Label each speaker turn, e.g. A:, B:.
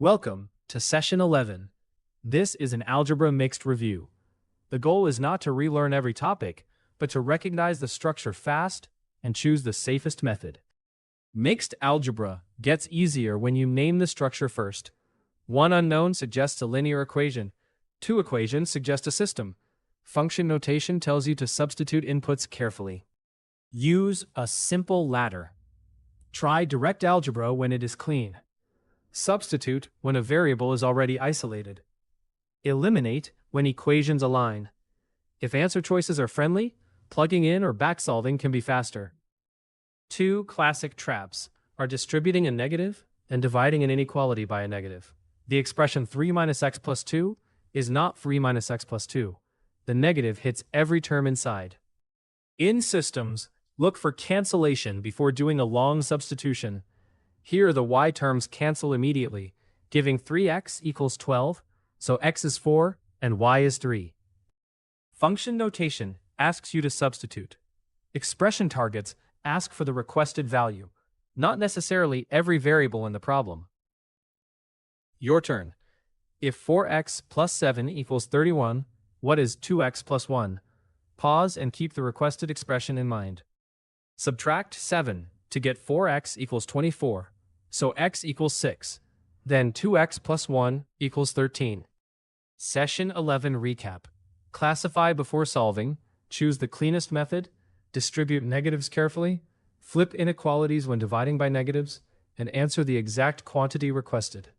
A: Welcome to Session 11. This is an Algebra Mixed Review. The goal is not to relearn every topic, but to recognize the structure fast and choose the safest method. Mixed algebra gets easier when you name the structure first. One unknown suggests a linear equation. Two equations suggest a system. Function notation tells you to substitute inputs carefully. Use a simple ladder. Try direct algebra when it is clean. Substitute when a variable is already isolated. Eliminate when equations align. If answer choices are friendly, plugging in or backsolving can be faster. Two classic traps are distributing a negative and dividing an inequality by a negative. The expression 3 minus x plus 2 is not 3 minus x plus 2. The negative hits every term inside. In systems, look for cancellation before doing a long substitution. Here the y terms cancel immediately, giving 3x equals 12, so x is 4 and y is 3. Function notation asks you to substitute. Expression targets ask for the requested value, not necessarily every variable in the problem. Your turn. If 4x plus 7 equals 31, what is 2x plus 1? Pause and keep the requested expression in mind. Subtract 7 to get 4x equals 24, so x equals 6. Then 2x plus 1 equals 13. Session 11 recap. Classify before solving, choose the cleanest method, distribute negatives carefully, flip inequalities when dividing by negatives, and answer the exact quantity requested.